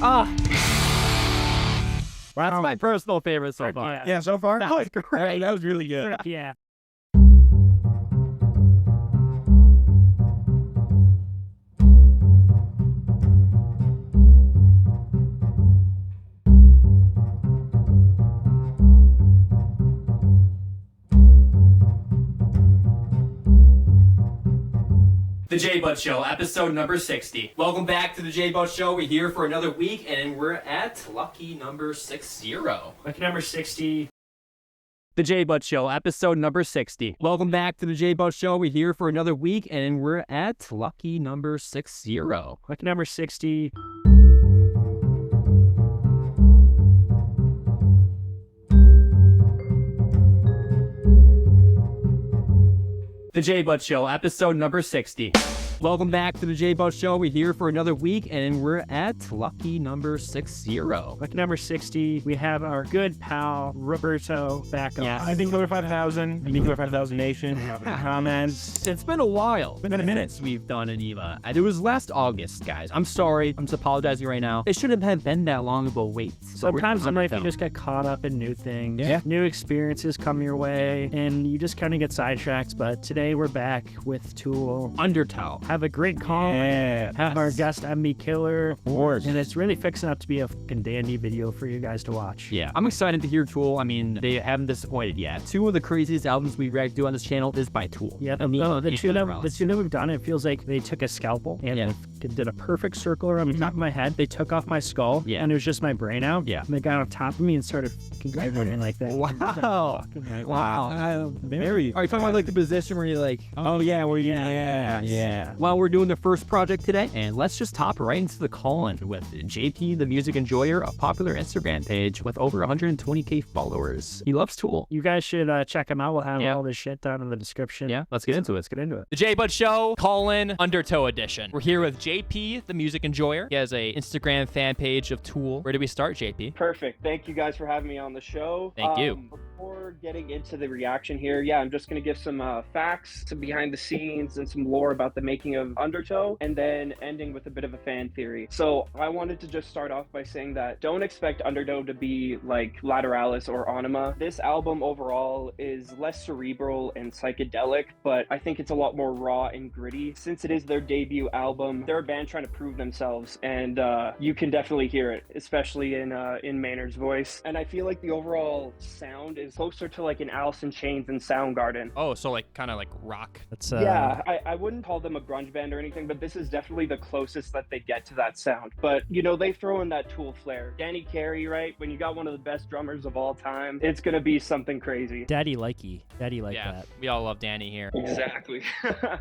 Ah. Well, that's my personal favorite so far. Yeah, so far? That was great. All right, that was really good. Yeah. The J-Bud Show, episode number 60. Welcome back to the J-Bud Show. We're here for another week, and we're at lucky number 60. Lucky number 60. The J-Bud Show, episode number 60. Welcome back to the J-Bud Show. We're here for another week, and we're at lucky number 60. Lucky number 60. The J-Bud Show, episode number 60. Welcome back to the J-Bud Show. We're here for another week, and we're at lucky number 60. Lucky number 60. We have our good pal, Roberto, back on. Yes. I think over 5,000. Nuclear 5,000 Nation. Comments. It's been a while. It's been a minute. Since we've done an EVA. It was last August, guys. I'm sorry. I'm just apologizing right now. It shouldn't have been that long of a wait. Sometimes in life you just get caught up in new things. Yeah. New experiences come your way, and you just kind of get sidetracked. But today we're back with Tool. Undertow. Have a great call. Yeah. Have our guest MB Killer. Of course. And it's really fixing up to be a fucking dandy video for you guys to watch. Yeah, I'm excited to hear Tool. I mean, they haven't disappointed yet. Two of the craziest albums we react to on this channel is by Tool. Yeah, the two that we've done, it feels like they took a scalpel and did a perfect circle around the top of my head. They took off my skull, and it was just my brain out. Yeah. And they got on top of me and started fucking grabbing like that. Wow. Wow. Very. Are you talking about like the position where you're like, Oh, yeah. Well, yeah. well, we're doing the first project today, and let's just hop right into the call-in with JP, the Music Enjoyer, a popular Instagram page with over 120K followers. He loves Tool. You guys should check him out. We'll have all this shit down in the description. Yeah, let's get into it. Let's get into it. The J-Bud Show, call-in Undertow edition. We're here with JP, the Music Enjoyer. He has a Instagram fan page of Tool. Where do we start, JP? Perfect. Thank you guys for having me on the show. Thank you. Before getting into the reaction here, I'm just going to give some facts, some behind the scenes, and some lore about the making of Undertow, and then ending with a bit of a fan theory. So I wanted to just start off by saying that don't expect Undertow to be like Lateralis or Anima. This album overall is less cerebral and psychedelic, but I think it's a lot more raw and gritty. Since it is their debut album, they're a band trying to prove themselves, and you can definitely hear it, especially in Maynard's voice. And I feel like the overall sound is closer to like an Alice in Chains and Soundgarden. Oh, so like kind of like rock. That's I wouldn't call them a grunge band or anything, but this is definitely the closest that they get to that sound. But they throw in that Tool flair. Danny Carey, right? When you got one of the best drummers of all time, it's gonna be something crazy. Daddy likey. Daddy like Yeah, that. we all love Danny here. Exactly.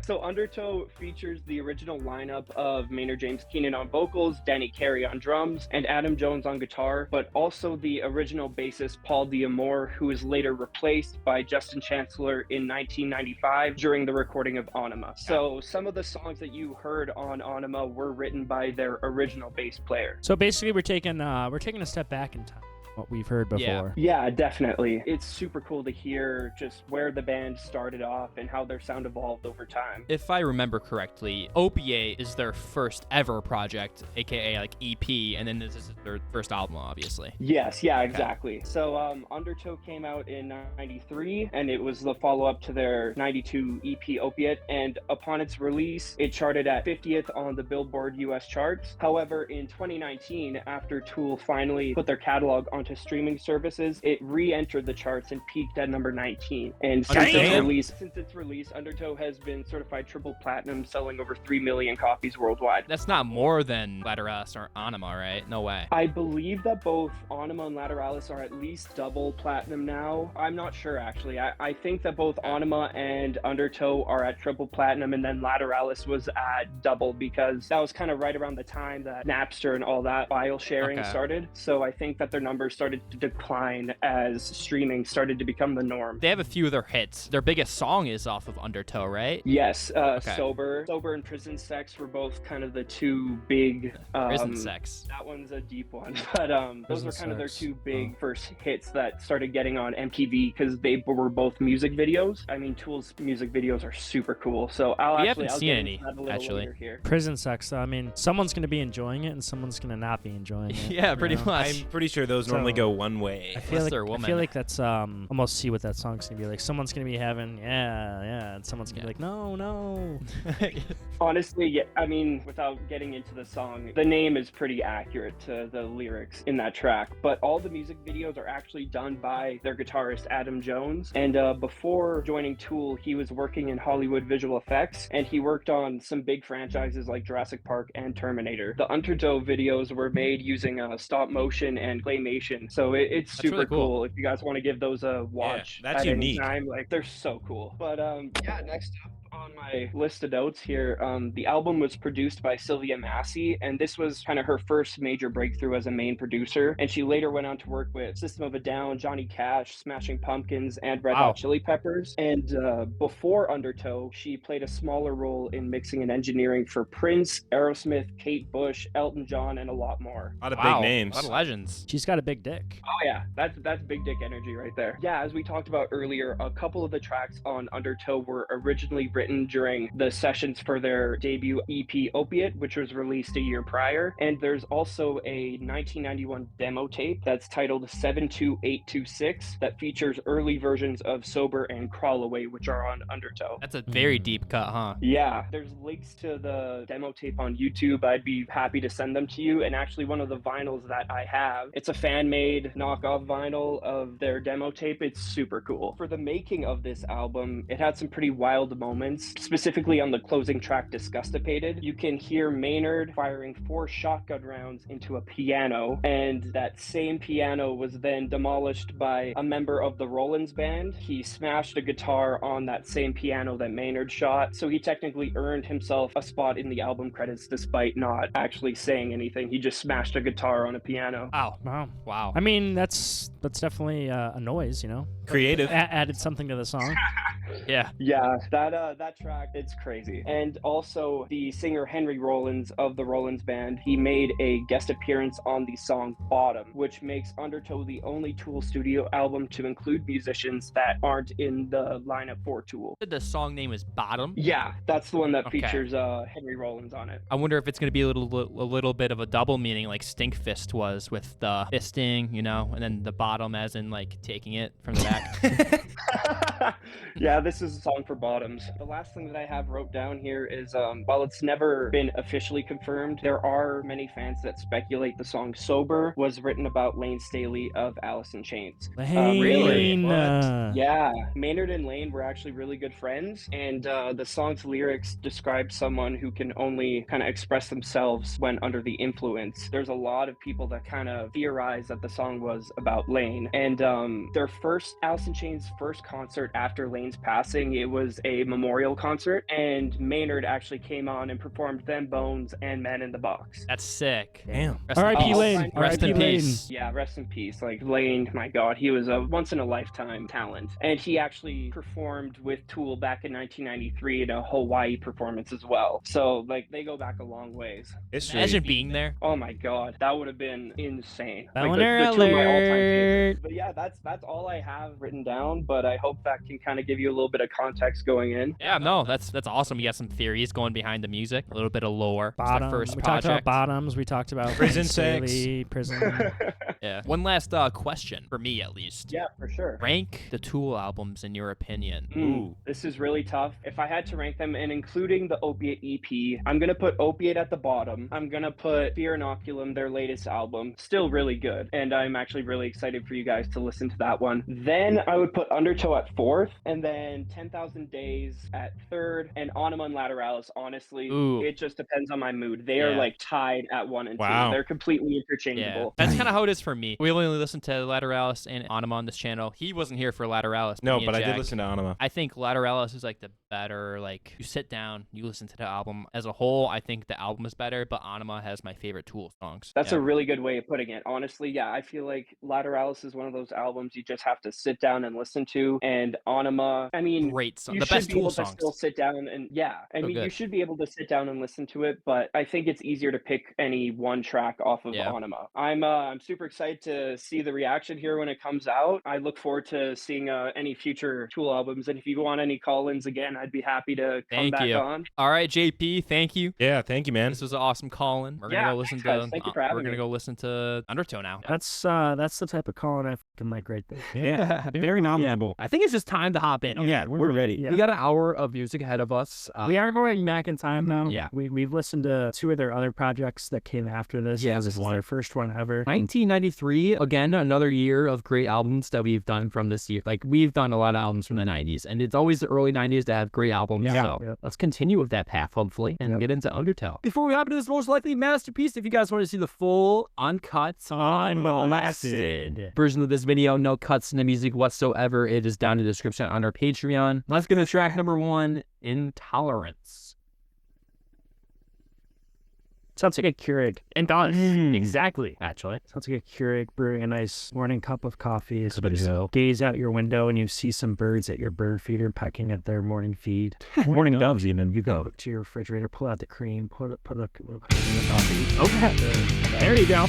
So Undertow features the original lineup of Maynard James Keenan on vocals, Danny Carey on drums, and Adam Jones on guitar, but also the original bassist Paul D'Amour, who was later replaced by Justin Chancellor in 1995 during the recording of Anima. So some of the songs that you heard on Anima were written by their original bass player. So basically, we're taking a step back in time. What we've heard before. Yeah, definitely. It's super cool to hear just where the band started off and how their sound evolved over time. If I remember correctly, Opiate is their first ever project, aka like EP, and then this is their first album, obviously. Yes, yeah, exactly. So Undertow came out in 93, and it was the follow-up to their 92 EP Opiate, and upon its release, it charted at 50th on the Billboard US charts. However, in 2019, after Tool finally put their catalog onto streaming services, it re-entered the charts and peaked at number 19. And since its release, Undertow has been certified triple platinum, selling over 3 million copies worldwide. That's not more than Lateralis or Anima, right? No way. I believe that both Anima and Lateralis are at least double platinum now. I'm not sure, actually. I think that both Anima and Undertow are at triple platinum, and then Lateralis was at double, because that was kind of right around the time that Napster and all that file sharing started. So I think that their numbers started to decline as streaming started to become the norm. They have a few of their hits. Their biggest song is off of Undertow, right? Yes, Okay. Sober and Prison Sex were both kind of the two big... Prison Sex. That one's a deep one, but those were kind of their two big first hits that started getting on MTV because they were both music videos. I mean, Tool's music videos are super cool, so I'll haven't seen any, actually. Here. Prison Sex, though, I mean, someone's going to be enjoying it and someone's going to not be enjoying it. Yeah, pretty much. I'm pretty sure those normally go one way. I feel they're a woman. I feel like that's almost see what that song's going to be like. Someone's going to be having, and someone's going to be like, no. Honestly, yeah, I mean, without getting into the song, the name is pretty accurate to the lyrics in that track, but all the music videos are actually done by their guitarist, Adam Jones. And before joining Tool, he was working in Hollywood visual effects, and he worked on some big franchises like Jurassic Park and Terminator. The Undertow videos were made using stop motion and claymation, so it's super really cool. if you guys want to give those a watch. Yeah, that's at unique. Any time, like, they're so cool. But yeah, next up on my list of notes here, the album was produced by Sylvia Massey, and this was kind of her first major breakthrough as a main producer, and she later went on to work with System of a Down, Johnny Cash, Smashing Pumpkins, and Red Hot Chili Peppers. And before Undertow, she played a smaller role in mixing and engineering for Prince, Aerosmith, Kate Bush, Elton John, and a lot more. A lot of big names. A lot of legends. She's got a big dick. Oh yeah, that's big dick energy right there. Yeah, as we talked about earlier, a couple of the tracks on Undertow were originally written during the sessions for their debut EP Opiate, which was released a year prior. And there's also a 1991 demo tape that's titled 72826 that features early versions of Sober and Crawl Away, which are on Undertow. That's a very deep cut, huh? Yeah, there's links to the demo tape on YouTube. I'd be happy to send them to you. And actually, one of the vinyls that I have, it's a fan-made knockoff vinyl of their demo tape. It's super cool. For the making of this album, it had some pretty wild moments. Specifically on the closing track Disgustipated, you can hear Maynard firing 4 shotgun rounds into a piano, and that same piano was then demolished by a member of the Rollins band. He smashed a guitar on that same piano that Maynard shot, so he technically earned himself a spot in the album credits despite not actually saying anything. He just smashed a guitar on a piano. Wow. I mean, that's definitely a noise, you know? Creative. Added something to the song. Yeah, that track, it's crazy. And also the singer Henry Rollins of the Rollins band, he made a guest appearance on the song Bottom, which makes Undertow the only Tool studio album to include musicians that aren't in the lineup for Tool. The song name is Bottom. Yeah, that's the one that features Henry Rollins on it. I wonder if it's going to be a little bit of a double meaning like Stinkfist was with the fisting, you know, and then the bottom as in like taking it from the back. Yeah, this is a song for Bottoms. The last thing that I have wrote down here is, while it's never been officially confirmed, there are many fans that speculate the song Sober was written about Lane Staley of Alice in Chains. Really? Yeah, Maynard and Lane were actually really good friends, and the song's lyrics describe someone who can only kind of express themselves when under the influence. There's a lot of people that kind of theorize that the song was about Lane, and their first Alice in Chains' first concert after Lane's passing, it was a memorial concert, and Maynard actually came on and performed Them Bones and Man in the Box. That's sick. Damn. R.I.P. Lane. Rest in peace. Yeah, rest in peace. Like, Lane, my God, he was a once-in-a-lifetime talent. And he actually performed with Tool back in 1993 in a Hawaii performance as well. So, like, they go back a long ways. Imagine being there. Oh my God, that would have been insane. Boner Like, the two of my all-time alert. favorites. But yeah, that's all I have written down, but I hope that can kind of give you a little bit of context going in. Yeah, no, that's awesome. You got some theories going behind the music, a little bit of lore. It's Bottom. the first We project. talked about Bottoms. We talked about Prison Staley, Prison. Yeah. One last question for me, at least. Yeah, for sure. Rank the Tool albums in your opinion. Ooh, this is really tough. If I had to rank them, and including the Opiate EP, I'm gonna put Opiate at the bottom. I'm gonna put Fear Inoculum, their latest album, still really good, and I'm actually really excited for you guys to listen to that one. Then I would put Undertow at 4th, and then 10,000 Days at 3rd, and Anima and Lateralis. Honestly, it just depends on my mood. They are like tied at 1 and 2. They're completely interchangeable. Yeah. That's kind of how it is for me. We only listen to Lateralis and Anima on this channel. He wasn't here for Lateralis. No, but I did listen to Anima. I think Lateralis is like the better. Like, you sit down, you listen to the album as a whole. I think the album is better, but Anima has my favorite Tool songs. That's a really good way of putting it. Honestly, yeah, I feel like Lateralis is one of those albums you just have to sit down and listen to. And Anima, I mean, Great song. you The should best be Tool able songs. to still sit down and you good. should be able to sit down and listen to it. But I think it's easier to pick any one track off of Anima. I'm super excited to see the reaction here when it comes out. I look forward to seeing any future Tool albums. And if you want any call-ins again, I'd be happy to come back on. All right, JP, thank you. Yeah, thank you, man. This was an awesome call-in. We're gonna go listen to. Thank you for having me. We're gonna go listen to Undertow now. That's the type of calling I fucking like right there. Yeah, very knowledgeable. I think it's just time to hop in. Yeah, we're ready. Yeah. We got an hour of music ahead of us. We are going back in time now. Yeah. We've listened to 2 of their other projects that came after this. Yeah, This is their first one ever. 1993, again, another year of great albums that we've done from this year. Like, we've done a lot of albums from the 90s, and it's always the early 90s that have great albums. Yeah. So let's continue with that path, hopefully, and get into Undertow. Before we hop into this most likely masterpiece, if you guys want to see the full, uncut, unmolested version of this video, no cuts in the music whatsoever, it is down in the description on our Patreon. Let's get to track number 1, Intolerance. Sounds like a Keurig. And exactly, actually. Sounds like a Keurig brewing a nice morning cup of coffee. As Somebody you so. gaze out your window and you see some birds at your bird feeder pecking at their morning feed. Morning doves, even. You go. Look to your refrigerator, pull out the cream, put a in the coffee. Okay. There you go. I'm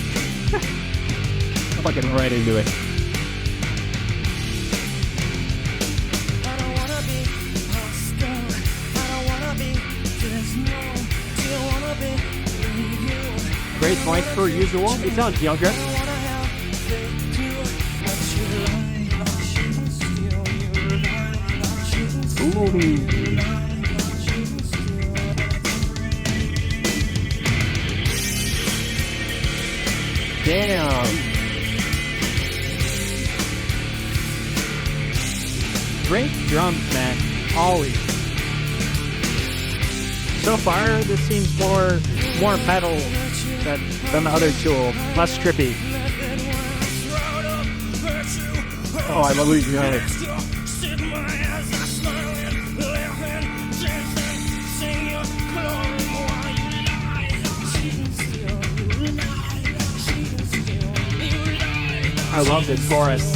fucking right into it. Great voice per usual. He sounds younger. Damn. Great drums, man. Always. So far, this seems more metal than the other Tool. Less trippy. Oh, I love losing it. I love this chorus.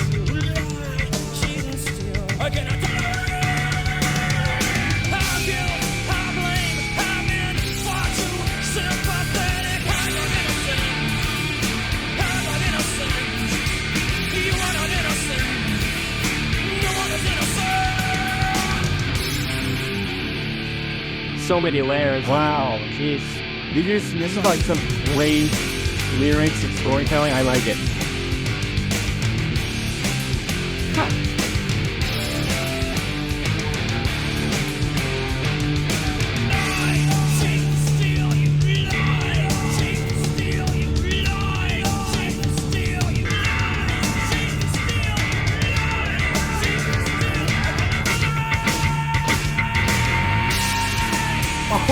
So many layers. Wow. Jeez. This is like some great lyrics and storytelling. I like it.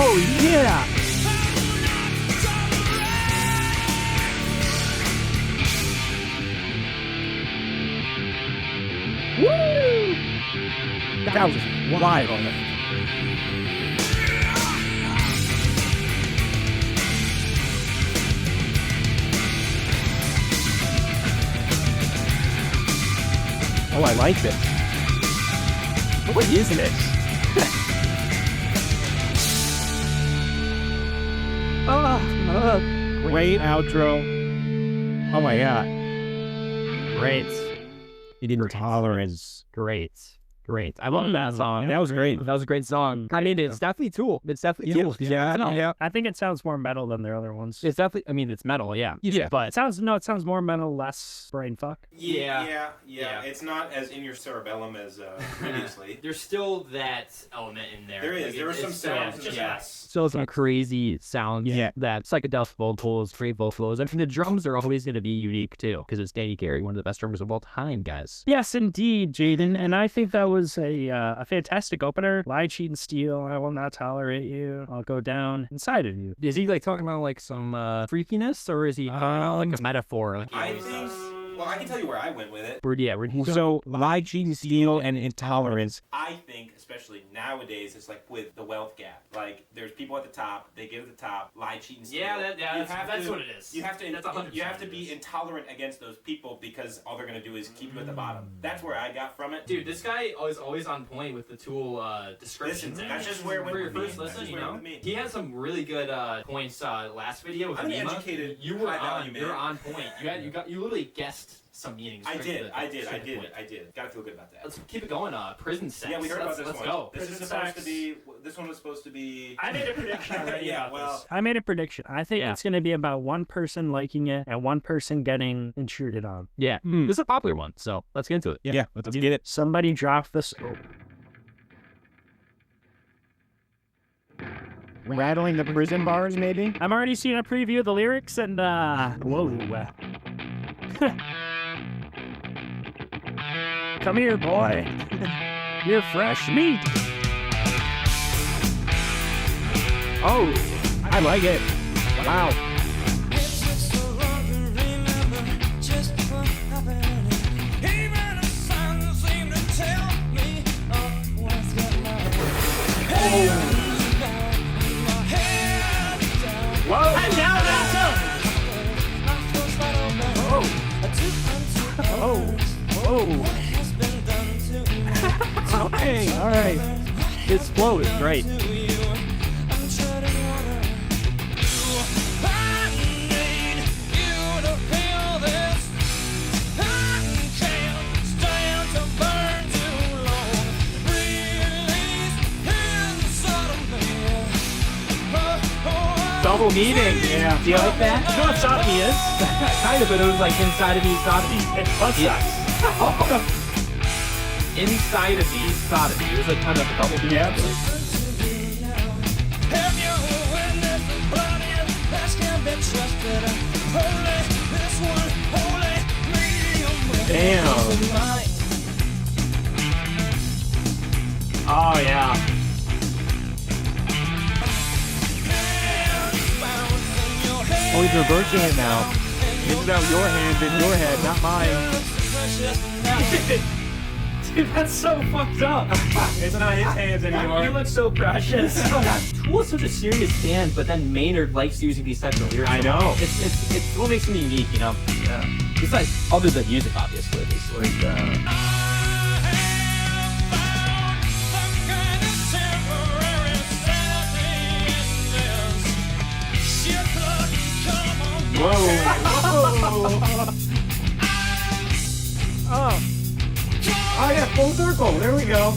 Oh, yeah. Woo! That was wild on it. Oh, I like this. What is this? Great outro. Oh my god. Great. Intolerance. Great. Great. I love that song. That was great. That was a great song. I mean, it's definitely Tool. It's definitely Tool. Yeah, I know. Yeah. I think it sounds more metal than their other ones. It's definitely, I mean, it's metal, yeah. Yeah. But It sounds more metal, less brain fuck. Yeah. It's not as in your cerebellum as previously. there's still that element in there. There is. There are some sounds. Still some crazy sounds. Yeah. That psychedelic vocals, free vocals. I mean, the drums are always going to be unique, too, because it's Danny Carey, one of the best drummers of all time, guys. Yes, indeed, Jaden. And I think that was a fantastic opener. Lie, cheat, and steal. I will not tolerate you. I'll go down inside of you. Is he, like, talking about, like, some freakiness, or is he like a metaphor? Like, I think. Well, I can tell you where I went with it. yeah, So, lie, cheat, and steal, and intolerance. I think, especially nowadays, is like with the wealth gap. Like there's people at the top, they get at the top, lie, cheat, and steal. That's what it is. You have to That's 100% you have to what it be is. intolerant against those people because all they're gonna do is keep you at the bottom. That's where I got from it. Dude, this guy is always on point with the Tool descriptions. Listen, that's just where it went for your with me. first That's listen, just you where it know, went with me. he had some really good points last video with I'm an Anima. educated, You were high-value man. You're on point. You literally guessed some meanings. I straight to did. the point. Gotta feel good about that. Let's keep it going. Prison sex. Yeah, we heard about this Let's one. go. This Prison is supposed sex. to be. This one was supposed to be. I made a prediction already. Yeah, about well- this. I made a prediction. I think it's going to be about one person liking it and one person getting intruded on. Yeah. This is a popular one, so let's get into it. Yeah, let's get it. Somebody dropped this. Rattling the prison bars, maybe? I'm already seeing a preview of the lyrics and, whoa. Come here, boy. You're fresh meat. Oh, I like it. Wow. Hey, all right. This flow is great. Double meaning. Yeah. Do you like that? You know what sodomy is? Kind of, but it was like inside of me, sodomy. It's butt sex. Inside of me, sodomy. It was like kind of a double meaning. Yeah. Damn. Oh, yeah. Oh, he's reversing it now. This is out your hand in your head, not mine. Dude, that's so fucked up. It's not his hands anymore. You look so precious. Tool is such a serious band, but then Maynard likes using these types of lyrics. I know. It's what makes him unique, you know? Yeah. Besides, other than music, obviously. It's like, Whoa. Oh, yeah, full circle. There we go.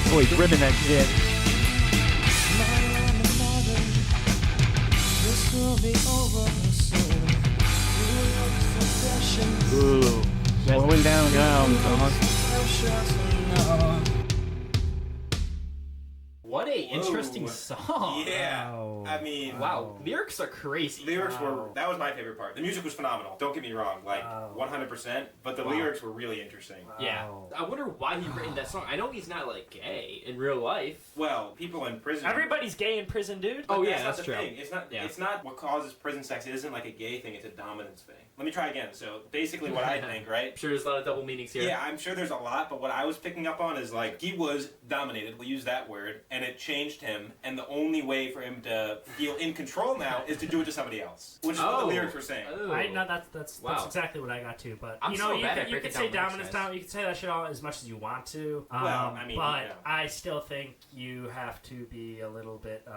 Oh, he's ripping that shit. Ooh, slowing down, dog. What a interesting Whoa. song. Yeah. I mean, Wow. Lyrics are crazy. lyrics were. That was my favorite part. The music was phenomenal. Don't get me wrong, like 100%. But the lyrics were really interesting. Yeah. I wonder why he written that song. I know he's not like gay in real life. Well, people in prison. Everybody's gay in prison, dude. Oh, But yeah, not that's the true. thing. It's not. Yeah. It's not what causes prison sex. It isn't like a gay thing. It's a dominance thing. Let me try again. So basically, what I think, right? I'm sure there's a lot of double meanings here. Yeah, I'm sure there's a lot, but what I was picking up on is like he was dominated. We'll use that word, and it changed him. And the only way for him to feel in control now is to do it to somebody else, which is what the lyrics were saying. Oh. I know that's Wow. exactly what I got too. But I'm you know, so bad at you breaking can say down lyrics, dominance guys. now. You can say that shit all as much as you want to. Well, I mean, but yeah. I still think you have to be a little bit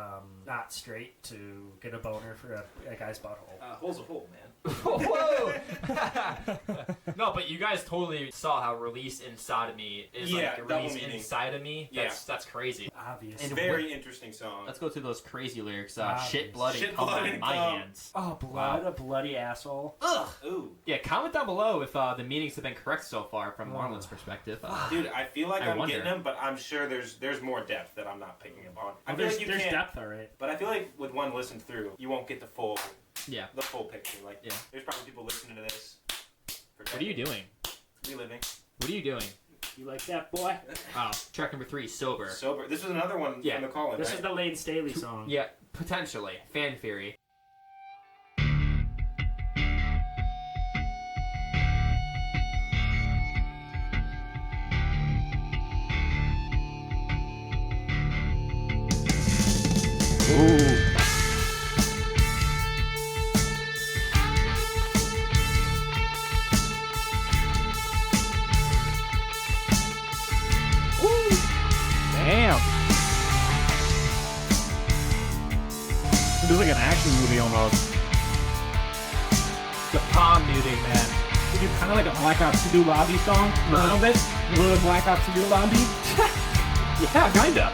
not straight to get a boner for a guy's butthole. Hole's a hole, man. Whoa! No, but you guys totally saw how release in sodomy is Yeah, like a double release meaning. inside of me. That's crazy. Obviously. It's a very interesting song. Let's go to those crazy lyrics. Obvious. Shit, blood, and Shit, cum blood, in and my cum. hands. Oh, blood, a bloody asshole. Ugh. Ooh. Yeah, comment down below if the meanings have been correct so far from Marlon's perspective. Dude, I feel like I I'm wonder. getting them, but I'm sure there's more depth that I'm not picking up on. I feel There's like you can't, depth, all right. but I feel like with one listen through, you won't get the full picture. Like, Yeah. there's probably people listening to this. What are you doing? Reliving. What are you doing? You like that, boy? Oh, track number 3, sober. Sober. This was another one Yeah. from the call-in, This right? is the Lane Staley song. Yeah, Potentially. Fan theory. Ooh. Damn. It was like an action movie almost. The palm muting, man. We do kind of like a Black Ops 2 lobby song. A little bit. A little Black Ops 2 lobby. Yeah, kinda.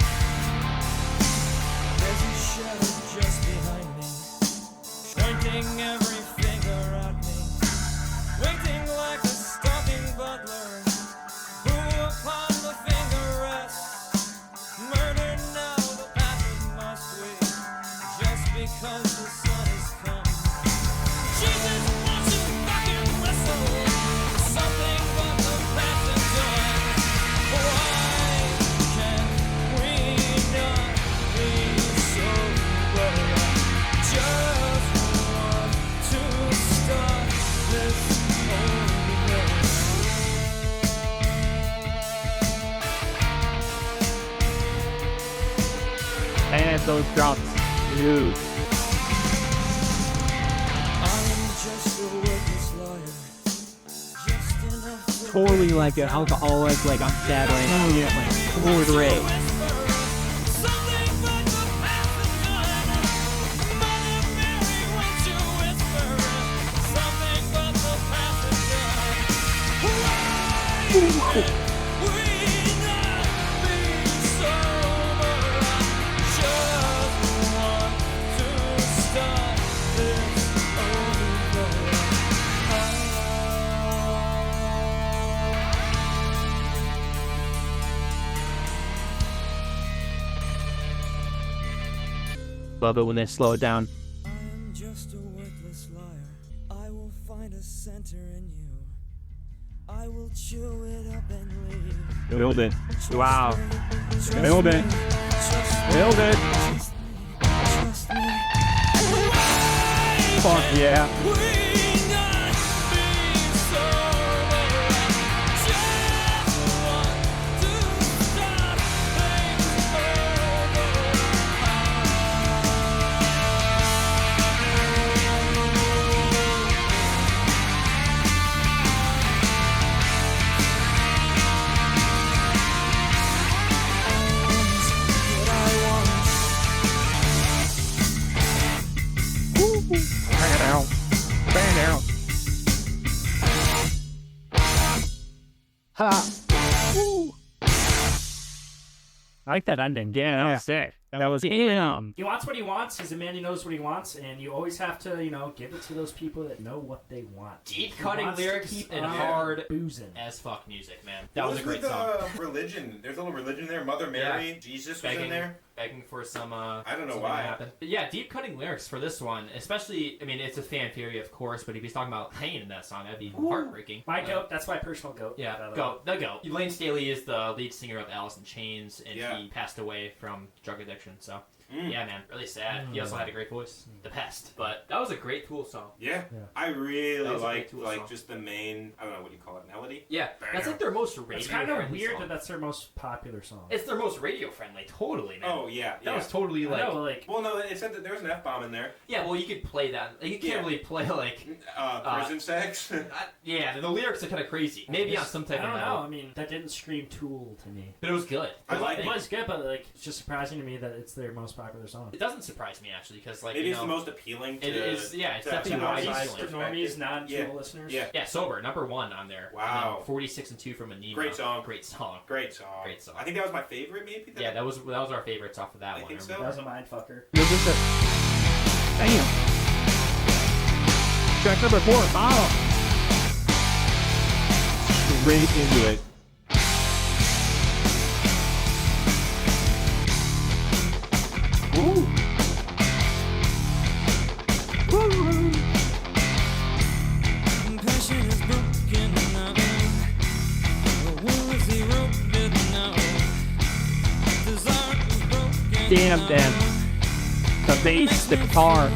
There's a shadow just behind me, pointing every finger at me, waiting like a stalking butler, who upon the finger rests. Murder now, the path must we, just because the sun has come. Jesus wants to fucking whistle, something but the passing done. Why can't we not be sober? Just want to start this over. And those drops. Dude. I'm just a worthless liar, just enough to Totally like an alcoholic, like I'm sad right now. Oh, yeah, like, Lord Ray. whisper something but the passing done. Mother Mary, won't you whisper something but the passing done? Why can't we not be sober? Just want to start this over. Love it when they slow it down. I am just a worthless liar. I will find a center in you. I will chew it up and leave. Build it. Wow. Build it. Build it. Trust me. Fuck yeah. We not be sober. Just want to start things over. What I want. Bang it out. Bang it out. Ha. Woo. I like that ending. Yeah, that was sick. That was damn. He wants what he wants. He's a man who knows what he wants, and you always have to, give it to those people that know what they want. Deep He cutting wants to lyrics keep and on hard boozing. as fuck music, man. That What was a great with, song. Religion. There's a little religion there. Mother Mary, Jesus was in there. Begging for some. I don't know something why. to happen. But yeah, deep cutting lyrics for this one, especially. I mean, it's a fan theory, of course, but if he's talking about pain in that song, that'd be heartbreaking. My goat. That's my personal goat. Yeah, by the way. goat. The goat. Lane Staley is the lead singer of Alice in Chains, and Yeah. he passed away from drug addiction. So. Yeah, man, really sad. He also had a great voice, The Pest. But that was a great Tool song. Yeah. Yeah. I really That was a liked great Tool song. just the main, I don't know what you call it, melody. Yeah, that's like their most radio It's kind of friendly weird song. that that's their most popular song. It's their most radio friendly, totally, man. Oh yeah, That yeah. was totally like. I know, like, Well, no, it said that there was an F-bomb in there. Yeah, well, you could play that. Like, you can't Yeah. really play like. Prison sex. Yeah, the lyrics are kind of crazy. Maybe on some type I of don't know. level. I mean, that didn't scream Tool to me. But it was good. I like It it. was good, but like, it's just surprising to me that it's their most popular song. It doesn't surprise me actually, because like It you is know, the most appealing to. it is. Yeah, it's to definitely outside wide For appealing. normies, non-Tool Yeah. listeners. Yeah. Yeah, sober #1 on there. Wow. 46-2 from Anima. Great song. Great song. Great song. Great song. I think that was my favorite, maybe. Yeah, that was our favorites off of that I one. think I so. remember. That was a mind fucker. Damn. Track number 4. Bottom. Straight into it. Woo. Woo. Passion is broken now. The will is eroded now. Desire is broken Damn, now. Dan. The bass, the guitar.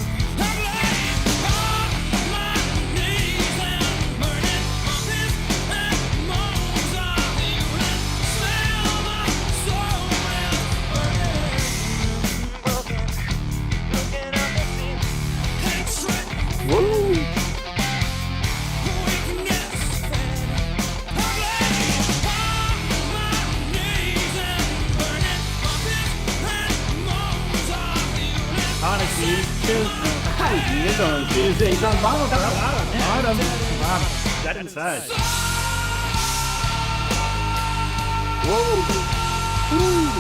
Woo! Honestly, He's on Tuesday. He's on bottom. Bottom. that inside. Whoa. Ooh.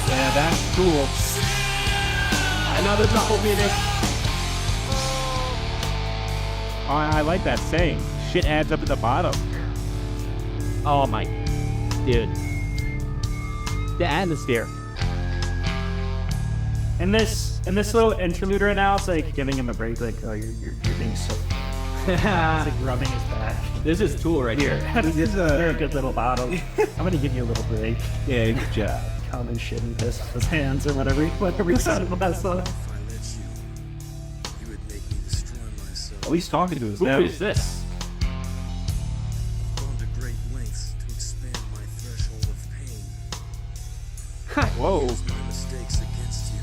Yeah, that's cool. Another double meaning. I like that saying. Shit adds up at the bottom. Oh my, dude. The atmosphere. And this little interlude right now, it's like giving him a break. Like, oh, you're being so. It's like rubbing his back. This is Tool right here. This is a good little bottom. I'm gonna give you a little break. Yeah, good job. Come and shit and piss with his hands or whatever you said about that song. Oh, he's talking to us Who now. is this? Gone to great lengths to expand my threshold of pain. Whoa. Use my mistakes against you.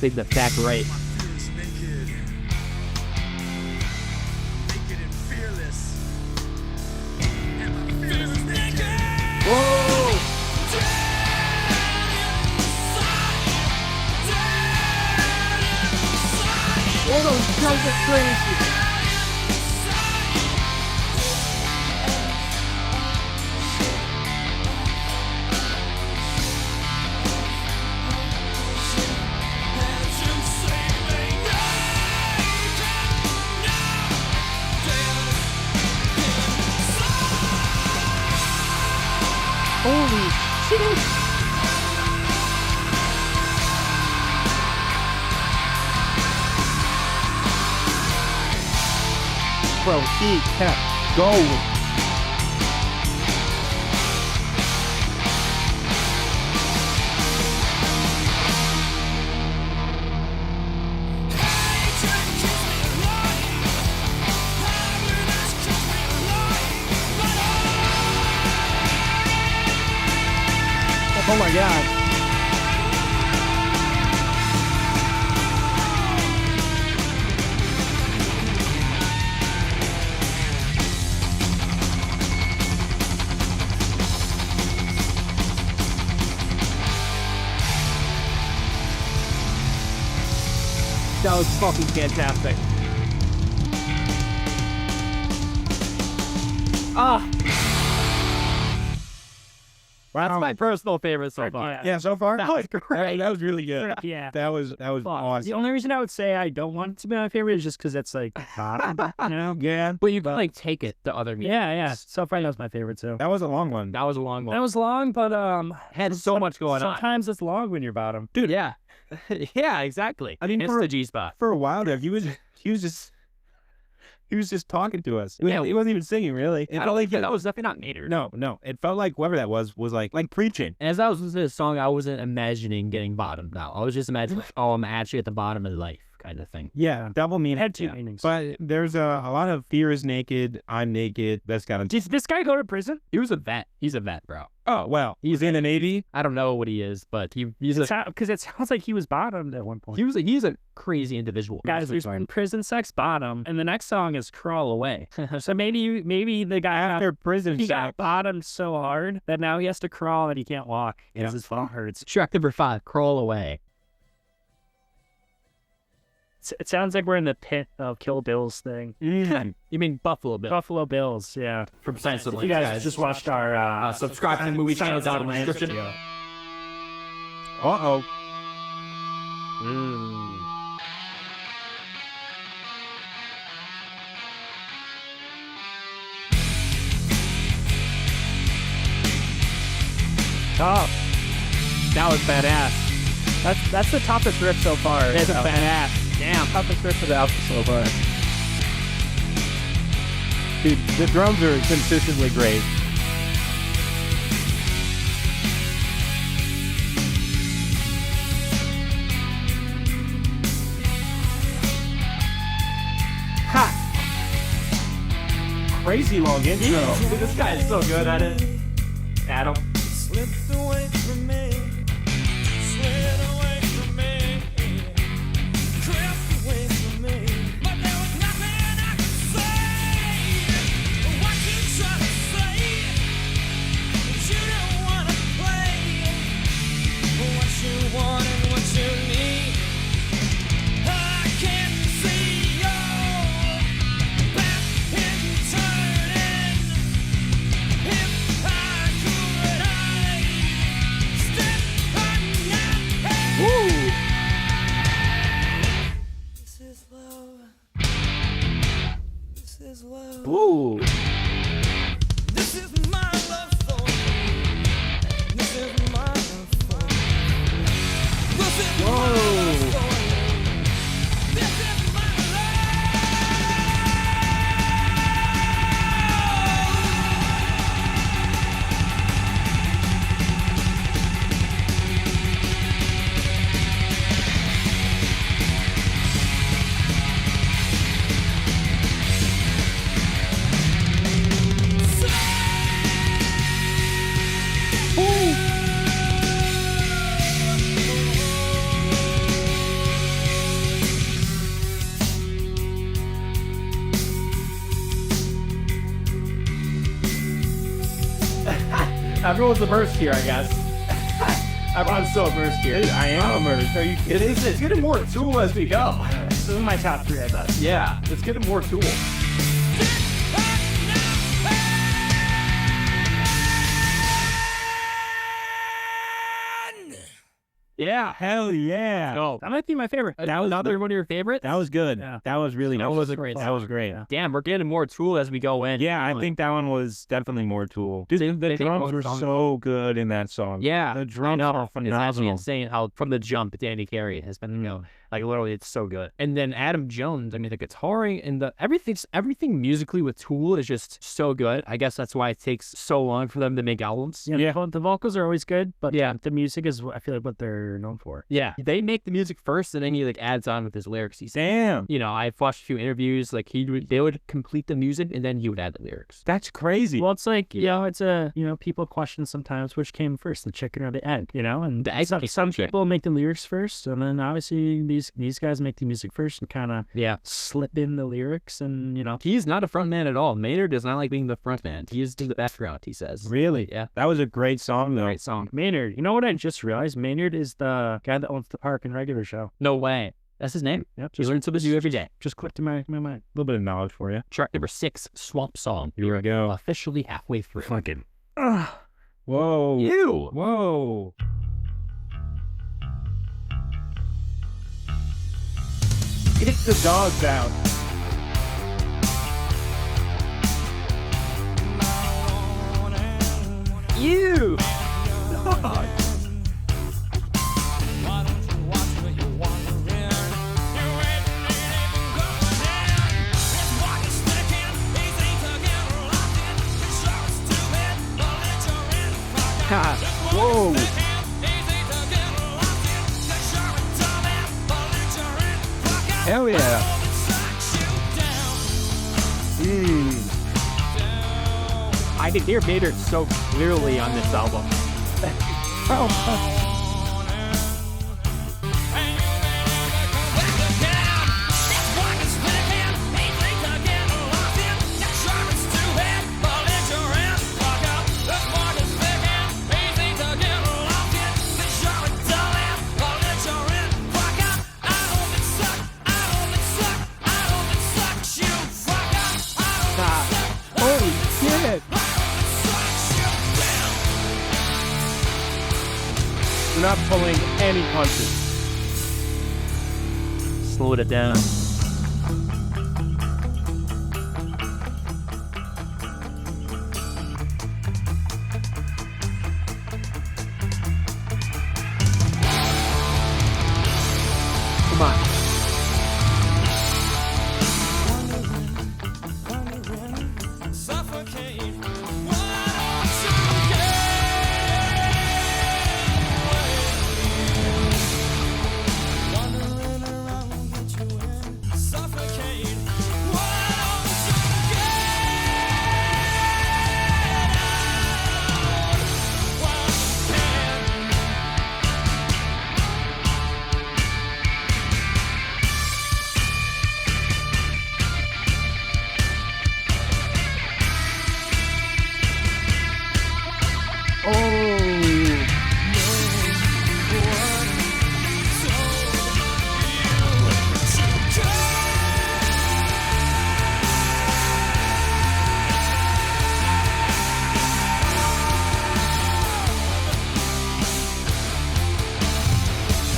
Say the fact right. Feels naked. Naked and fearless. And my fearless naked. Whoa! All those drums are crazy. Holy shit. Bro, he kept going. Oh my god. That was fucking fantastic. Ah. That's my personal favorite so far. Yeah, so far? That was great. That was really good. Yeah. That was awesome. The only reason I would say I don't want it to be my favorite is just because it's like bottom, you know? Yeah. But you can like take it to other music. Yeah. So far, that was my favorite too. That was a long one. That was a long one. That was long, but Had so much going on. sometimes it's long when you're bottom. Dude, yeah. Yeah, exactly. I mean, it's for- the G spot. For a while there, he was just talking to us. Yeah. He wasn't even singing, really. It I felt don't like think that was definitely not Nader. no. It felt like whoever that was like preaching. As I was listening to the song, I wasn't imagining getting bottomed out. I was just imagining, oh, I'm actually at the bottom of life kind of thing. Yeah, double meaning. It had two Yeah. meanings. But there's a lot of fear is naked, I'm naked. That's got Did this guy go to prison? He was a vet. He's a vet, bro. Oh well, he's in the Navy. I don't know what he is, but he's a Because it sounds like he was bottomed at one point. he's a crazy individual. Guys, there's prison sex bottom, and the next song is crawl away. So maybe the guy After prison he sex. got bottomed so hard that now he has to crawl and he can't walk because his foot hurts. Track number 5, Crawl Away. It sounds like we're in the pit of Kill Bill's thing. You mean Buffalo Bill? Buffalo Bills, yeah. From Science of If you guys just watched our subscribe to the movie channel down in the Undertow description. video. Uh-oh. Top. That was badass. That's the toughest riff so far. That's So, badass. Damn. toughest riff of the album so far. Dude, the drums are consistently great. Crazy long intro. Dude, this guy is so good at it. Adam. Slipped away from me, slid away from me, crept away from me. But there was nothing I could say. What you try to say, that you don't want to play. What you want and what you need, I can't see your back and turning. If I could, I'd step on your head. Woo! This is love. This is love. Woo! This is my love for you. This is my love for you. This is my love for you. This is my Everyone's immersed here, I guess. I'm so immersed here. I am immersed. Are you kidding? It's getting more Tool as we go. This is my top 3, I bet. Yeah, it's getting more Tool. Yeah, hell yeah. Oh, That might be my favorite. That was another one of your favorites? That was good. Yeah. That was really That nice. was a great That was great. Yeah. Damn, we're getting more Tool as we go in. Yeah, I think that one was definitely more Tool. Dude, the drums were so good in that song. Yeah, The drums I know. are It's actually phenomenal. insane how from the jump Danny Carey has been, like literally it's so good. And then Adam Jones, I mean the guitaring and the everything musically with Tool is just so good. I guess that's why it takes so long for them to make albums. Yeah, the vocals are always good, but Yeah. the music is, I feel like, what they're known for. Yeah, they make the music first, and then he like adds on with his lyrics. He's Damn. I've watched a few interviews. Like they would complete the music, and then he would add the lyrics. That's crazy. Well, it's like, it's a, people question sometimes which came first, the chicken or the egg, and The egg some, came some first. people make the lyrics first, and then obviously these guys make the music first and kind of Yeah, slip in the lyrics, and, he's not a front man at all. Maynard does not like being the front man. He is in the background. He says. Really? Yeah. That was a great song, though. Great song. Maynard, you know what I just realized? Maynard is the guy that owns the park and regular show. No way. That's his name. Yep. He learns something new every day. Just clicked in my mind. A little bit of knowledge for you. Track number 6, Swamp Song. Here we go. Officially halfway through. Fucking. Whoa. Ew. Whoa. Get the dogs out. Ew. God. Why don't you watch where you're wandering? You ain't even going down. This walk is sticking, easy to get lost in. The show is too bad, but let your end fuck out. This walk Whoa. is sticking, easy to get lost in. The show is too bad, but let your end fuck out. Hell yeah. I hope it sucks you down, down. I can hear Maynard so clearly on this album. Holy shit. We're not pulling any punches. Slowed it down. Come on.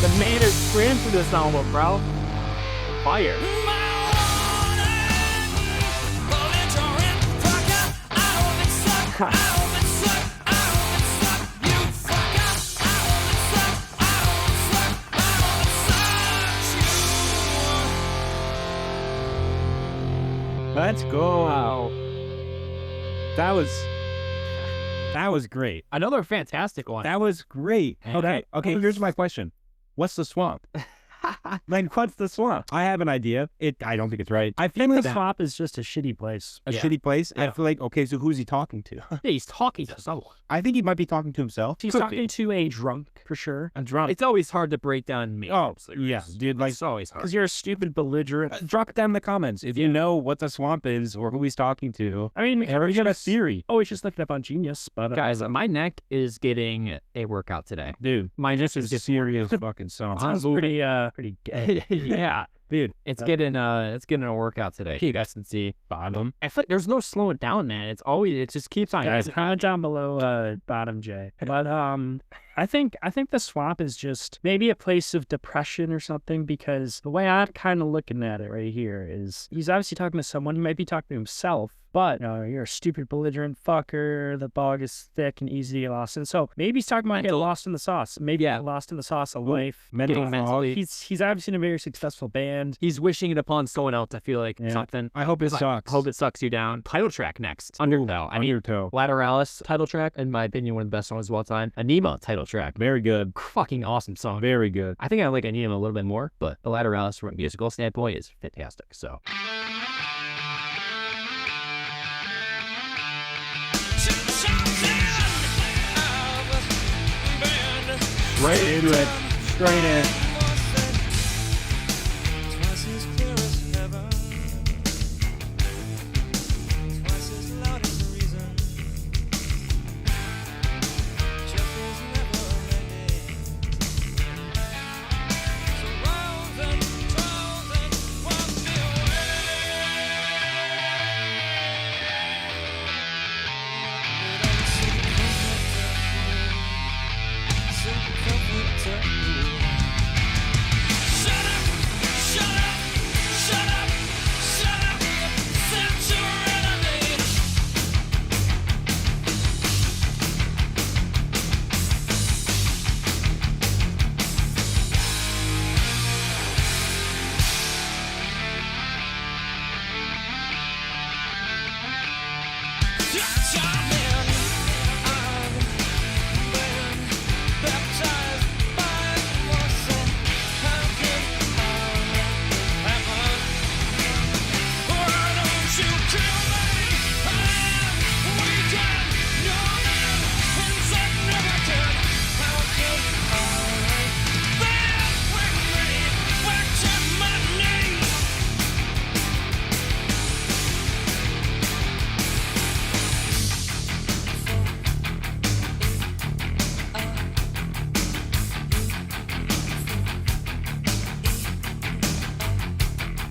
The man is grand for this album, bro. Fire. Let's go. Wow. That was great. Another fantastic one. That was great. Okay, here's my question. What's the swamp? Like, what's the swamp? I have an idea. I don't think it's right. I feel The like swamp is just a shitty place. a shitty place. I feel like, okay, so who's he talking to? Yeah, he's talking to someone. I think he might be talking to himself. He's talking to a drunk, for sure. A drunk. It's always hard to break down me. Oh, yeah, dude, like, It's always hard. Because you're a stupid belligerent. drop it down in the comments if you know what the swamp is or who he's talking to. I mean, Everybody got a theory. always just looked it up on Genius, but Guys, my neck is getting a workout today. Dude, Mine this just is a serious fucking song. sounds pretty gay. yeah. Dude, It's getting a workout today. You guys can see. bottom. I feel like there's no slowing down, man. It just keeps on. Guys, comment down below bottom J. But I think the swamp is just maybe a place of depression or something, because the way I'm kind of looking at it right here is he's obviously talking to someone. He might be talking to himself. But you're a stupid, belligerent fucker. The bog is thick and easy to get lost in. So maybe he's talking about getting lost in the sauce. Maybe get lost in the sauce of life. mentally. He's obviously in a very successful band. He's wishing it upon someone else. I feel like something. I hope it sucks. Hope it sucks you down. Title track next. Undertow. I mean, Undertow. Lateralis title track, in my opinion, one of the best songs of all time. Anema title track. Very good. Fucking awesome song. Very good. I think I like Anema a little bit more, but the Lateralis from a musical standpoint is fantastic. So. Right into it. Straight in.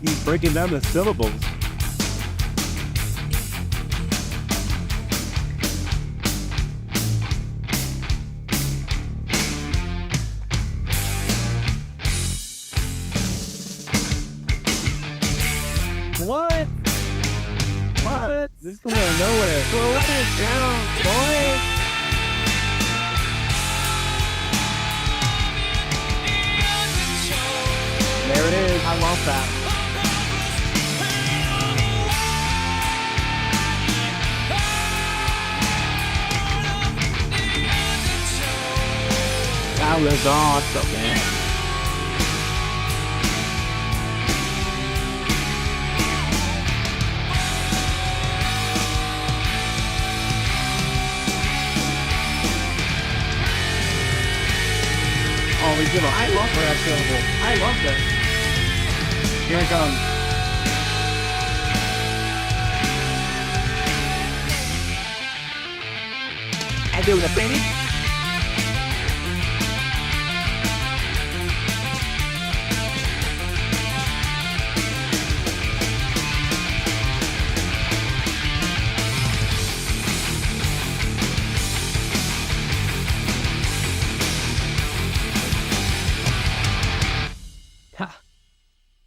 He's breaking down the syllables. What? What? This is going nowhere. Slow it down, boy. There it is. I love that. That was awesome, man. Oh, we give a I love that syllable. I love this. Here it comes. I do the baby.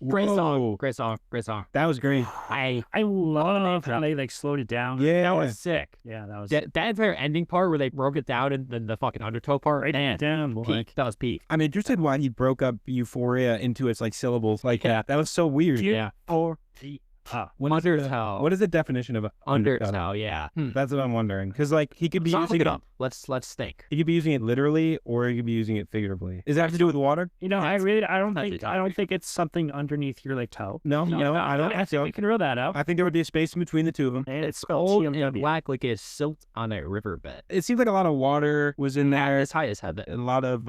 Great Whoa. song. Great song. Great song. That was great. I love how they like slowed it down. Yeah. That was sick. Yeah, that was That entire ending part where they broke it down and then the fucking Undertow part. right Man, down, boy. peak. That was peak. I'm interested why he broke up Euphoria into its like syllables like that. That was so weird. Yeah. Or the Undertow. What is the definition of Undertow, yeah. That's what I'm wondering. Because like he could be So using look it it up. Let's think. He could be using it literally, or he could be using it figuratively. Does that have to do with water? You know, I don't Not think the I don't think it's something underneath your like toe. No, I don't. We can rule that out. I think there would be a space in between the two of them. And it's spelled Old and TMW. black like a silt on a riverbed. It seems like a lot of water was in there. As high as heaven. A lot of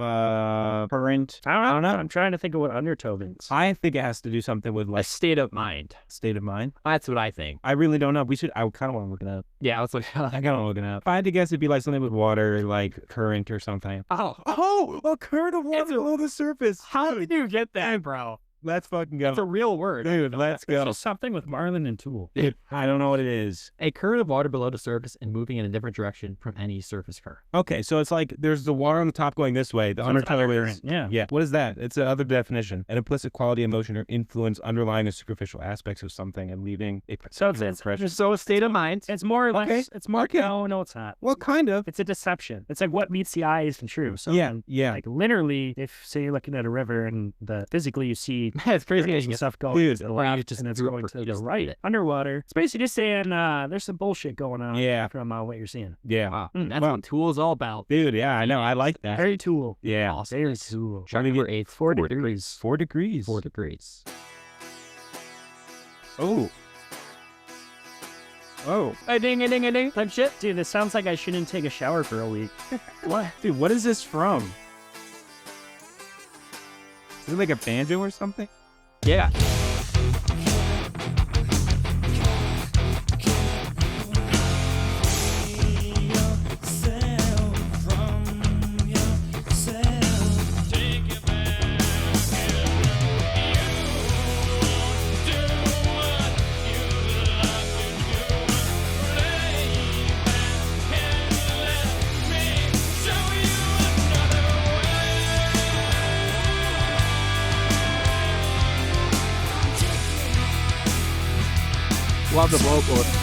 current. I don't know. I'm trying to think of what undertow means. I think it has to do something with A like state of mind. state of mind. That's what I think. I really don't know. I kind of want to look it up. Yeah, let's look. I kind of want to look it up. If I had to guess, it'd be like something with water, like current or something. Oh, A current of water below the surface. how did you get that, bro? Let's fucking go. It's a real word. Dude, let's It's go. just something with Marlin and Tool. I don't know what it is. A current of water below the surface and moving in a different direction from any surface current. Okay, so it's like there's the water on the top going this way. The undertow is Yeah. yeah. What is that? It's another definition: an implicit quality, emotion, or influence underlying the superficial aspects of something and leaving a So it's impression. So a state of mind. It's more or less. Okay. It's more. Okay. No, it's not. Well, kind of. It's a deception. It's like what meets the eye isn't true. So Yeah, yeah. Like literally, if say you're looking at a river and physically you see It's crazy. and stuff going Dude, to the or you left just and it's drew it going for- to you the just right did it. underwater. It's basically just saying there's some bullshit going on. Yeah. From what you're seeing. Yeah. Wow. That's Well- what Tool is all about. Dude, yeah, I know. I like that. Very Tool. Yeah. Very Tool. Chart number 8, 4 degrees. 4 degrees. 4 degrees. Oh. Oh. A ding, a ding, a ding. Type shit. Dude, this sounds like I shouldn't take a shower for a week. What? Dude, what is this from? Is it like a banjo or something? Yeah. Love the vocalist.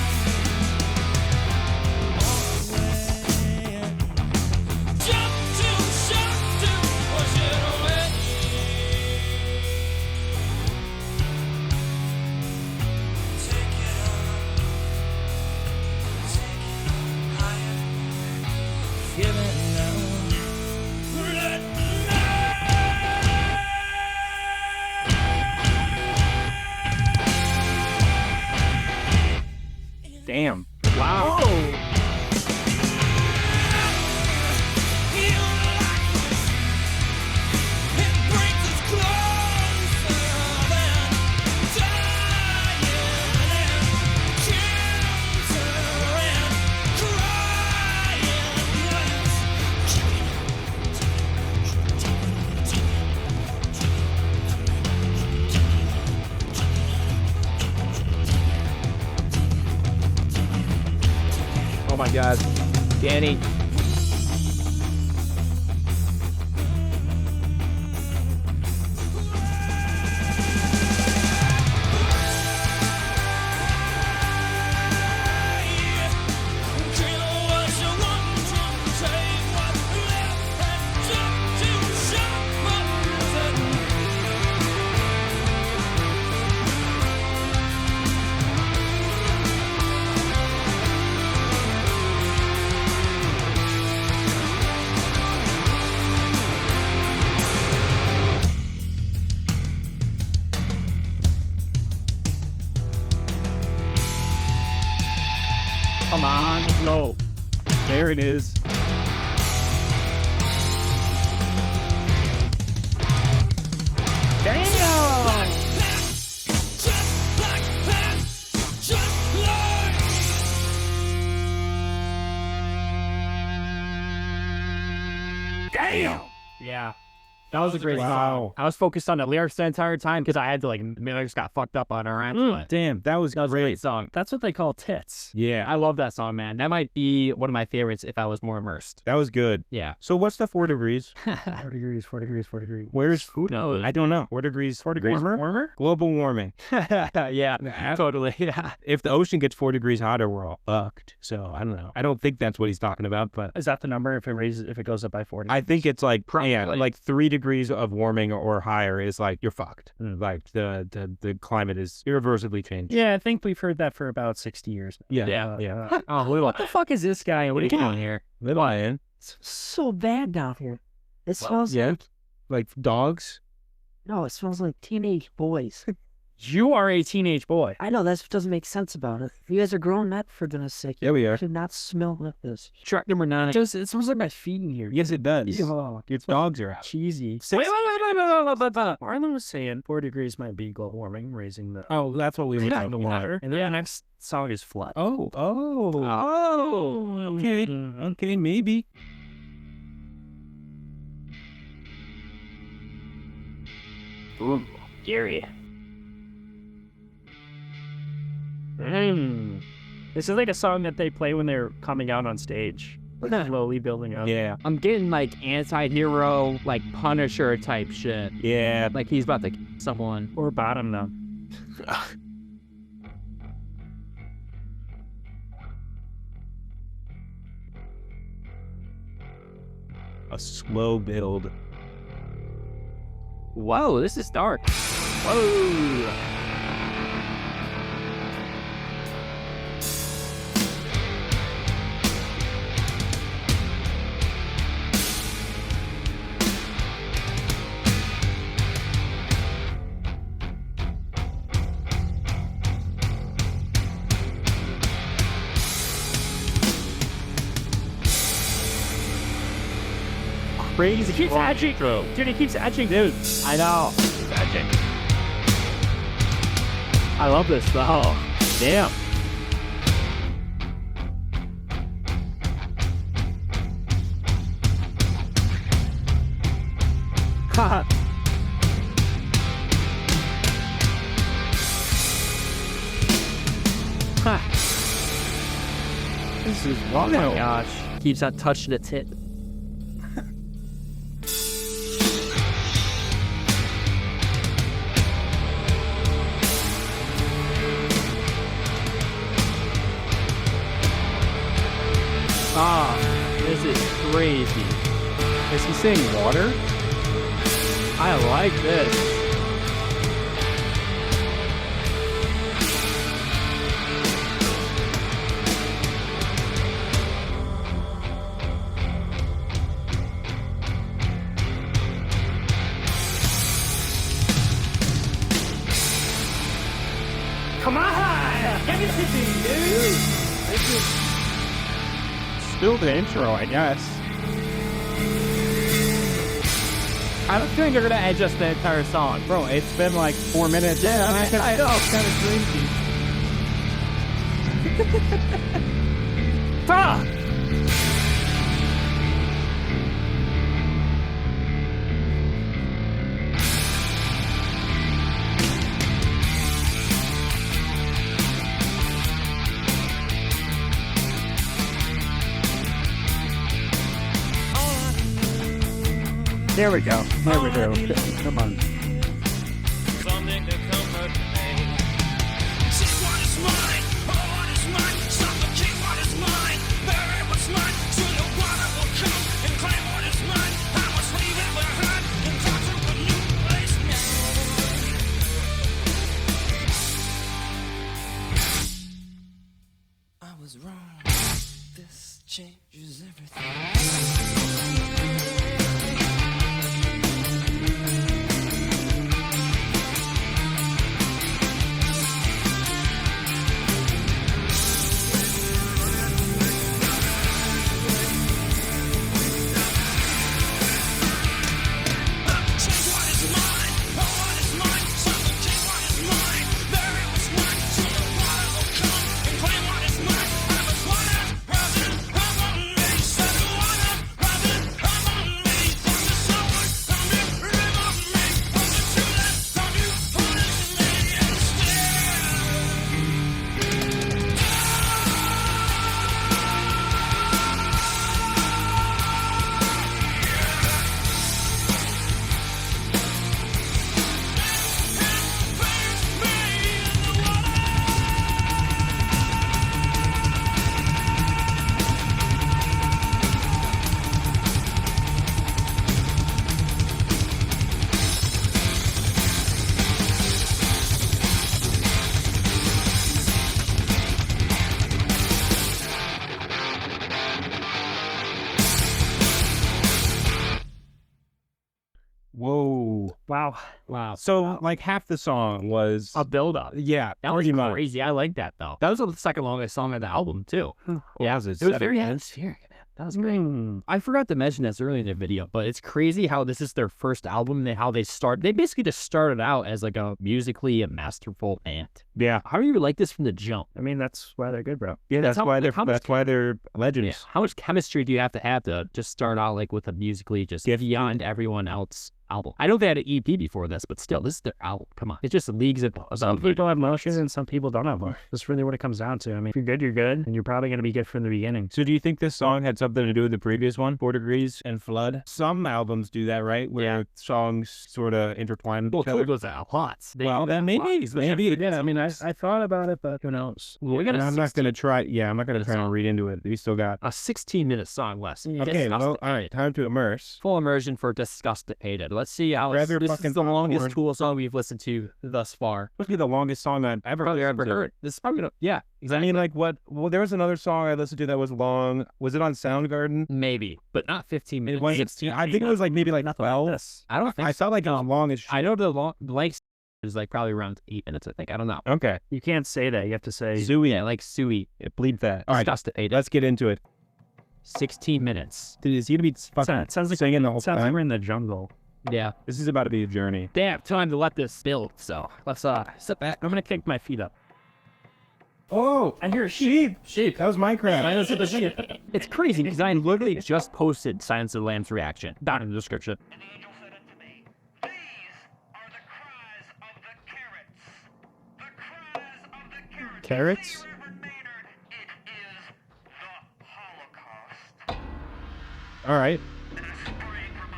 Damn. Wow. Oh my God. Danny. Come on, go. There it is. Damn! Damn! Yeah. That was a great song. I was focused on the lyrics the entire time because I had to, like, my lyrics got fucked up on our end. But Damn, that was that was a great song. That's what they call tits. Yeah, I love that song, man. That might be one of my favorites if I was more immersed. that was good. Yeah. So what's the 4 degrees? 4 degrees, 4 degrees, 4 degrees. Where's Who knows? I don't know. 4 degrees. 4 degrees warmer? warmer? Global warming. Yeah, totally. Yeah. If the ocean gets 4 degrees hotter, we're all fucked. So I don't know. I don't think that's what he's talking about, but Is that the number if it goes up by 40? I think it's like Probably. like 3 degrees of warming or higher is like you're fucked. Like the climate is irreversibly changed. Yeah, I think we've heard that for about 60 years. Yeah. Oh, little. What the fuck is this guy? What are you doing here? Little Ian. It's so bad down here. It smells Yeah. Like dogs. No, it smells like teenage boys. You are a teenage boy. I know, that doesn't make sense about it. You guys are grown men, for goodness sake. Yeah, we You are. should not smell like this. Track number 9. It smells like my feet in here. Yes, it does. Oh, Your dogs are out. cheesy. Six- Marlon was saying 4 degrees might be global warming, raising the Oh, that's what we were talking the about. water. And then the next song is flood. Oh. Okay. Okay, maybe. Ooh, Gary. This is like a song that they play when they're coming out on stage. Slowly building up. Yeah. I'm getting like anti-hero, like Punisher type shit. Yeah. Like he's about to kill someone. Or bottom them. A slow build. Whoa, this is dark. Whoa. Crazy. He keeps edging. Dude, he keeps edging. Dude. I know. He's edging. I love this though. Damn. Haha. This is wild. Oh my gosh. Keeps on touching its hit. This is crazy. Is he saying water? I like this. Come on! Give me something, dude! Still the intro, I guess. I don't think they're gonna adjust the entire song. Bro, it's been like 4 minutes. Yeah, I know. It's kind of crazy. Fuck! There we go. There we go. Come on. Something to comfort me. See what is mine, oh what is mine, suffocate what is mine, bury what's mine, soon the water will come and claim what is mine. I must leave it behind and come to a new place now. I was wrong. This changes everything. Wow. Wow. So like half the song was A build up. yeah, That was pretty much. crazy. I like that though. That was the second longest song on the album too. Yeah, It was very atmospheric. That was great. I forgot to mention this earlier in the video, but it's crazy how this is their first album and how they start. They basically just started out as like a musically a masterful band. Yeah, How do you like this from the jump? I mean, that's why they're good, bro. yeah. That's how- why they're how much- legends. Yeah. How much chemistry do you have to just start out like with a musically just beyond everyone else album? I know they had an EP before this, but still, this is their album. Come on. It's just leagues of Some people have motion and some people don't have motion. That's really what it comes down to. I mean, if you're good, you're good, and you're probably going to be good from the beginning. So do you think this song had something to do with the previous one, 4 Degrees and Flood? Some albums do that, right? Where songs sort of intertwine with Well, each other. goes out lots. Well, then maybe it Yeah, is. I mean, I thought about it, but who knows? we got And I'm not 16 gonna try. Yeah, I'm not gonna try and read into it. We still got. a 16-minute song less. Okay, well, all right. Time to immerse. Full immersion for Disgustipated. Let's see how Grab your this fucking is the longest popcorn. Tool song we've listened to thus far. Must be the longest song I've ever Probably listened ever to. heard. This is probably yeah, I exactly. mean, like what? Well, there was another song I listened to that was long. Was it on Soundgarden? Maybe, but not 15 minutes. Like, 16. I think it was like maybe like 12. I don't think I felt like it was long as. I know the length is like probably around 8 minutes. I think. I don't know. Okay. You can't say that. You have to say. Zooey. Yeah, like Suey. Yeah, bleep that. All right. Disgustipated. Let's get into it. 16 minutes. Dude, is he gonna be fucking It sounds like singing the whole sounds like time? we're in the jungle. Yeah. This is about to be a journey. They have time to let this build. So let's sit back. I'm gonna kick my feet up. Oh, I hear a sheep. sheep. That was Minecraft. It's crazy because I literally just posted Silence of the Lambs reaction down in the description. And the angel said unto me, These are the cries of the carrots. The cries of the carrots. Carrots? Reverend Maynard, it is the Holocaust. All right.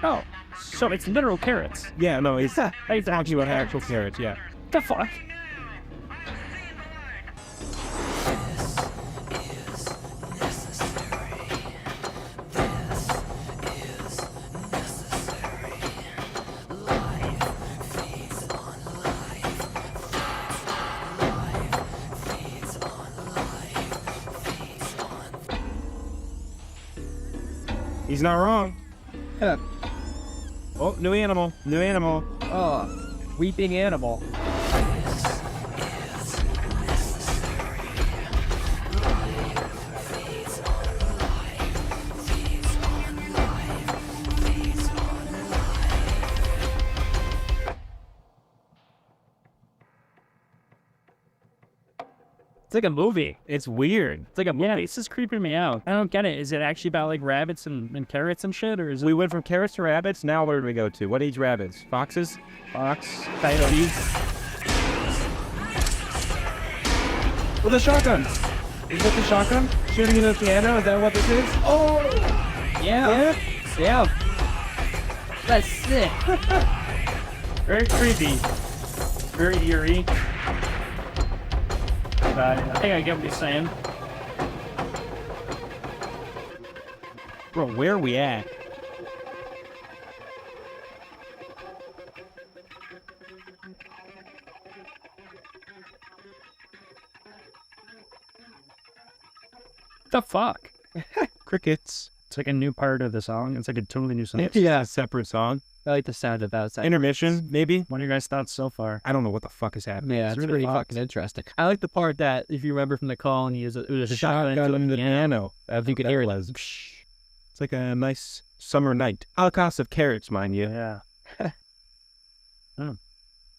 Oh, so it's literal carrots. Yeah, no, he's talking about actual carrots. Yeah. The fuck? He's not wrong. Yeah. Oh, new animal. New animal. Weeping animal. It's like a movie. It's weird. It's like a movie. Yeah, this is creeping me out. I don't get it. Is it actually about like rabbits and carrots and shit, or is it We went from carrots to rabbits. Now where do we go to? What age rabbits? Foxes? fox, coyotes? With a shotgun. Is that the shotgun? Shooting in the piano? Is that what this is? Oh! Yeah. Yeah. That's sick. Very creepy. Very eerie. But I think I get what you're saying. Bro, where are we at? The fuck? Crickets. It's like a new part of the song. It's like a totally new song. Yeah, separate song. I like the sound of that. Intermission, maybe? What are your guys' thoughts so far? I don't know what the fuck is happening. Yeah, it's really pretty fucked. fucking interesting. I like the part that, if you remember from the call, and it was a shotgun Shotgun into in the the piano. I think could hear it. was. It's like a nice summer night. Holocaust of carrots, mind you. Yeah.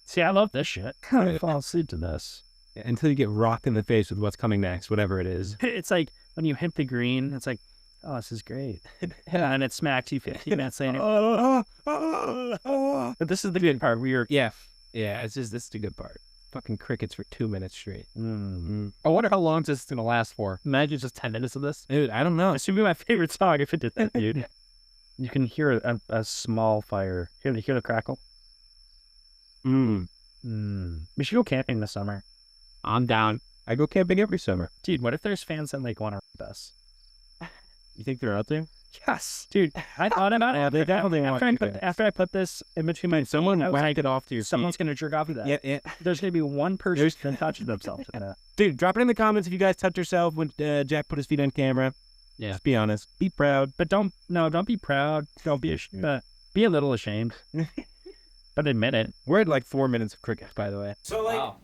See, I love this shit. I fall asleep to this. Until you get rocked in the face with what's coming next, whatever it is. It's like when you hit the green, it's like, oh, this is great. And it smacks you 15 minutes later. But this is the good part where you're, Yeah, this is the good part. Fucking crickets for 2 minutes straight. mm. I wonder how long this is gonna last for. Imagine just 10 minutes of this. Dude, I don't know. This would be my favorite song if it did that, dude. You can hear a small fire. Hear the crackle? Mm. We should go camping this summer. I'm down. I go camping every summer. Dude, what if there's fans that like want to rip us? You think they're out there? Yes, dude. I thought about it. They definitely want After I put this in between my someone I was whacked it off to your someone's feet. gonna jerk off to that. Yeah. There's gonna be one person that touches themselves to that. Dude, drop it in the comments if you guys touch yourself when Jack put his feet on camera. Yeah. Just be honest. Be proud. But don't be proud. Don't be ashamed. Be a little ashamed. But admit it. We're at like 4 minutes of crickets, by the way. So like, Wow.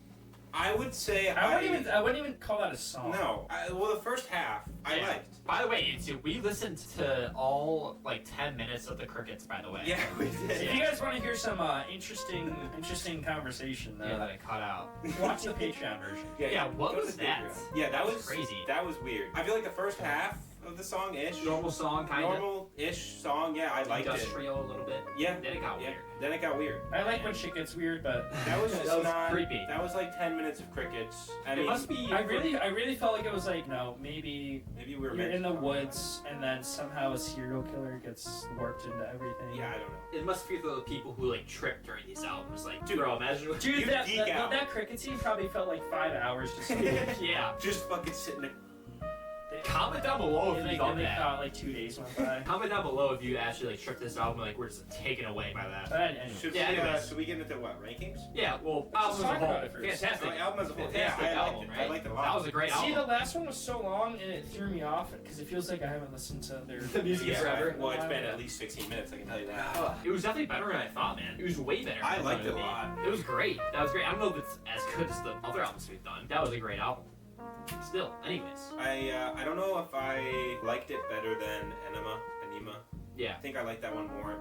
I would say I wouldn't even call that a song. No. Well, the first half I Yeah. liked. By the way, we listened to all like 10 minutes of the crickets. By the way. Yeah, we did. If you guys want to hear some interesting conversation, Yeah, that I cut out. watch the Patreon version. Yeah, what go to was the that? Patreon. Yeah, that was crazy. That was weird. I feel like the first half of the song-ish. Normal song, kind of. Normal-ish song, yeah, I liked it. Industrial a little bit. Yeah. Then it got Yeah. weird. Then it got weird. I like when shit gets weird, but That was just That was not creepy. That was like 10 minutes of crickets. I It mean, must be. I really felt like it was like, no, maybe maybe we were you're meant in the to- woods and then somehow a serial killer gets warped into everything. Yeah, I don't know. It must be for the people who like trip during these albums. Like, Dude, bro, imagine. Dude, You that, geek that, out. that cricket scene probably felt like 5 hours just Yeah. Just fucking sitting there. Comment down below if you like, thought and they that. thought like 2 days went by. Comment down below if you actually like tripped this album. Like, we're just taken away by that. But anyway. Should we get into what, rankings? Yeah. Well, Let's album as a talk whole, about it first. fantastic. Oh, album as a whole. Fantastic Yeah, I liked album, it. right? I liked it a lot. That was a great See, album. the last one was so long and it threw me off because it feels like I haven't listened to their The music is forever. Well, it's been at least 16 minutes, I can tell you that. It was definitely better than I thought, man. It was way better. I than liked thought it a would be. lot. It was great. That was great. I don't know if it's as good as the other albums we've done. That was a great album. Still, anyways. I don't know if I liked it better than Enema. Yeah. I think I liked that one more.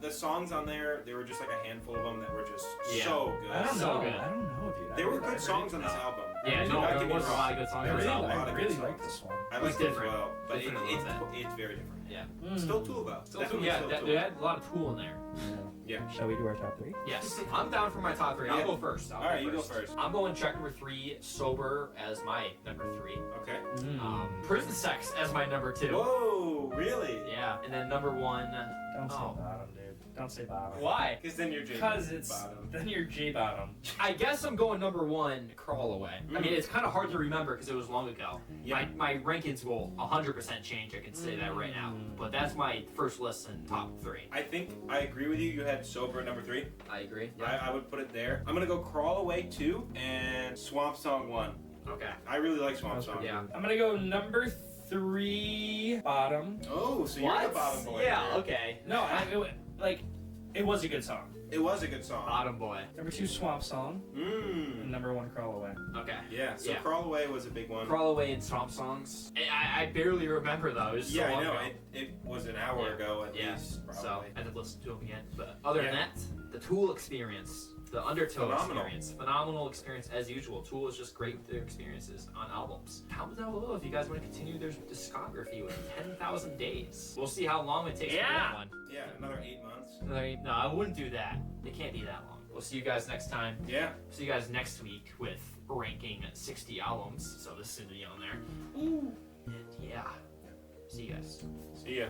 The songs on there, there were just like a handful of them that were just Yeah. so good. I don't So know. good. I don't know, dude. There were good songs on this album. Yeah, Do no, not there get me was a wrong. lot of good songs There on was this a album. lot of really good like songs. this one. I It's liked it as different. well, but Different a little it's very different. Yeah. Still Tool though. Still Definitely yeah, still they Tool. had a lot of Tool in there. Yeah. Shall we do our top 3? Yes. I'm down for my top 3. I'll Yeah. go first. All right, you go first. I'm going track number 3, Sober, as my number 3. Okay. Prison Sex as my number 2. Whoa, really? Yeah, and then number 1. Don't say Oh. bottom, dude. Don't say bottom. Why? Because then you're J. Because it's bottom. then you're J bottom. I guess I'm going number 1, Crawl Away. I mean, it's kind of hard to remember because it was long ago. Yeah. My rankings will 100% change, I can say that right now. But that's my first listen, top 3. I think I agree with you. You had Sober at number 3. I agree. I would put it there. I'm gonna go Crawl Away 2 and Swamp Song 1. Okay. I really like Swamp Song. Yeah. I'm gonna go number 3, bottom. Oh, so you're the bottom boy. Yeah, here. okay. No, it was a good song. It was a good song. Bottom boy. Number 2, Swamp Song. And Mmm. number 1, Crawl Away. Okay. Yeah, so Yeah. Crawl Away was a big one. Crawl Away and Swamp Songs. I barely remember those. Yeah, so I long know. ago. It was an hour ago at Yeah, least, so probably. I had to listen to them again. But other than Yeah. that, the Tool experience, the Undertow Phenomenal. experience, phenomenal experience as usual. Tool is just great with their experiences on albums. Comment down below if you guys want to continue their discography with 10,000 days. We'll see how long it takes for that one. Yeah, another 8 months. No, I wouldn't do that. It can't be that long. We'll see you guys next time. Yeah. See you guys next week with ranking 60 albums. So this is gonna be on there. And yeah, see you guys. See ya.